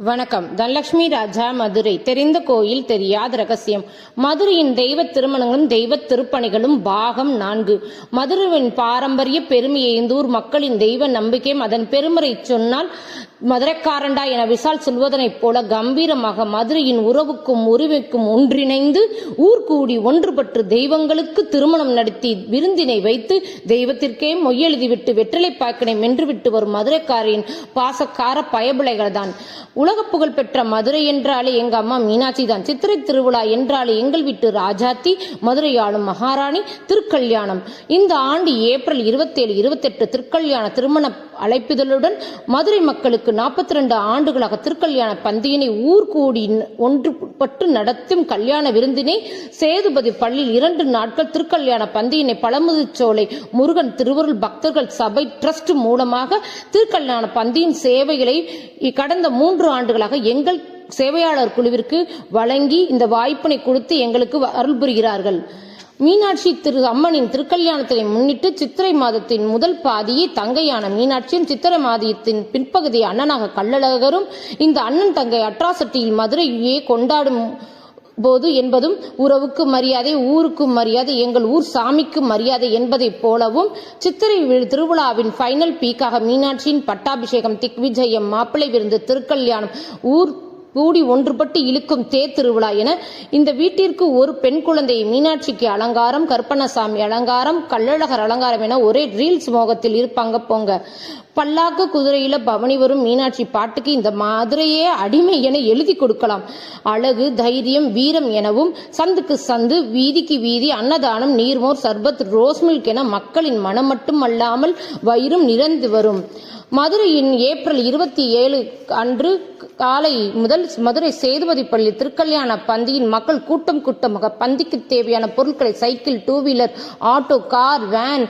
வணக்கம். தனலட்சுமி ராஜா, மதுரை. தெரிந்த கோயில் தெரியாத ரகசியம். மதுரையின் தெய்வ திருமணங்களும் தெய்வ திருப்பணிகளும் பாகம் 4. மதுரையின் பாரம்பரிய பெருமையை இந்த ஊர் மக்களின் தெய்வ நம்பிக்கையும் அதன் பெருமறை சொன்னால் மதுரைக்காரண்டா என விசால் சொல்வதனைப் போல கம்பீரமாக மதுரையின் உறவுக்கும் உரிமைக்கும் ஒன்றிணைந்து ஊர் கூடி ஒன்றுபட்டு தெய்வங்களுக்கு திருமணம் நடத்தி விருந்தினை வைத்து தெய்வத்திற்கே மொய்யெழுதிவிட்டு வெற்றிலை பாக்கினை மென்றுவிட்டு வரும் மதுரைக்காரின் பாசக்கார பயபிளைகள் தான். உலக புகழ் பெற்ற மதுரை என்றாலே எங்க அம்மா மீனாட்சி தான். சித்திரை திருவிழா என்றாலே எங்கள் வீட்டு ராஜாத்தி மதுரை ஆளும் மகாராணி திருக்கல்யாணம். இந்த ஆண்டு ஏப்ரல் 27, 28 திருக்கல்யாண திருமண அழைப்பிதழுடன் மதுரை மக்களுக்கு 42 ஆண்டுகளாக திருக்கல்யாண பந்தியினை ஊர் கூடி ஒன்றுபட்டு நடத்தும் கல்யாண விருந்தினை சேதுபதி பள்ளியில் 2 நாட்கள் திருக்கல்யாண பந்தியினை பழமுதிர்ச்சோலை முருகன் திருவருள் பக்தர்கள் சபை டிரஸ்ட் மூலமாக திருக்கல்யாண பந்தியின் சேவைகளை கடந்த 3 ஆண்டுகளாக எங்கள் சேவையாளர் குழுவிற்கு வழங்கி இந்த வாய்ப்பினை கொடுத்து எங்களுக்கு அருள் புரிகிறார்கள். மீனாட்சி அம்மனின் திருக்கல்யாணத்தினை முன்னிட்டு சித்திரை மாதத்தின் முதல் பாதியை தங்கையான மீனாட்சியும் சித்திரை மாதத்தின் பின்பகுதியை அண்ணனாக கள்ளழகரும் இந்த அண்ணன் தங்கை அட்ராசிட்டியில் மதுரையே கொண்டாடும் போது என்பதும் உறவுக்கு மரியாதை, ஊருக்கு மரியாதை, எங்கள் ஊர் சாமிக்கு மரியாதை என்பதைப் போலவும் சித்திரை திருவிழாவின் ஃபைனல் பீக்காக மீனாட்சியின் பட்டாபிஷேகம், திக்விஜயம், மாப்பிள்ளை விருந்து, திருக்கல்யாணம், ஊர் கூடி ஒன்றுபட்டு இழுக்கும் தேர் திருவிழா என இந்த வீட்டிற்கு ஒரு பெண் குழந்தை மீனாட்சிக்கு அலங்காரம், கற்பனசாமி அலங்காரம், கள்ளழகர் அலங்காரம் என ஒரே ரீல்ஸ் மோகத்தில் இருப்பாங்க போங்க. பல்லாக்கு குதிரையில பவனி வரும் மீனாட்சி பாட்டுக்கு இந்த மதுரையே அடிமை என எழுதி கொடுக்கலாம். அழகு, தைரியம், வீரம் எனவும் சந்துக்கு சந்து, வீதிக்கு வீதி, அன்னதானம், நீர்மோர், சர்பத், ரோஸ் மில்க் என மக்களின் மனம் மட்டும் அல்லாமல் வயிறும் நிறைந்து வரும். மதுரையின் ஏப்ரல் 27 அன்று காலை முதல் மதுரை சேதுபதி பள்ளி திருக்கல்யாண பந்தியின் மக்கள் கூட்டமாக பந்திக்கு தேவையான பொருட்களை cycle, 2 wheeler, auto, car, van,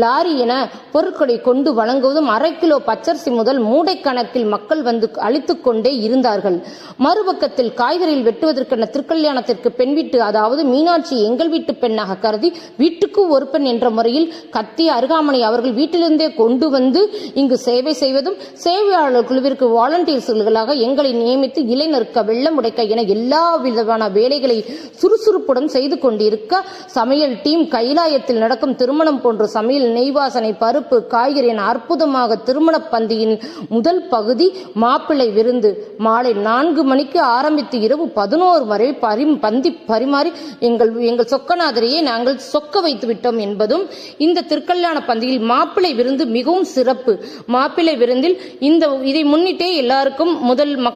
lorry என பொருட்களை கொண்டு வழங்குவதும் 1/2 கிலோ பச்சரிசி முதல் மூடை கணக்கில் மக்கள் வந்து அளித்துக் கொண்டே இருந்தார்கள். மறுபக்கத்தில் காய்கறியில் வெட்டுவதற்கென திருக்கல்யாணத்திற்கு பெண் வீட்டு, அதாவது மீனாட்சி எங்கள் வீட்டு பெண்ணாக கருதி வீட்டுக்கு ஒரு பெண் என்ற முறையில் கத்தி, அருகாமனை அவர்கள் வீட்டிலிருந்தே கொண்டு வந்து இங்கு சேவை செய்வதும் சேவையாளர் குழுவிற்கு வாலண்டியர்களாக எங்களை நியமித்து இளைஞருக்கு வெள்ளம் உடைக்க என எல்லா விதமான வேலைகளை சுறுசுறுப்புடன் செய்து கொண்டிருக்க சமையல் டீம் கைலாயத்தில் நடக்கும் திருமணம் போன்ற சமையல், நெய்வாசனை, பருப்பு, காய்கறி என அற்புதமாக திருமண பந்தியின் முதல் பகுதி மாப்பிள்ளை விருந்து மாலை 4 மணிக்கு ஆரம்பித்து இரவு 11 வரை பந்தி பரிமாறி எங்கள் சொக்கநாதரையே நாங்கள் சொக்க வைத்து விட்டோம் என்பதும் இந்த திருக்கல்யாண பந்தியில் மாப்பிள்ளை விருந்து மிகவும் சிறப்பு. மாப்பிள்ளை விருந்தில் இதை முன்னிட்டே எல்லாருக்கும் முதல்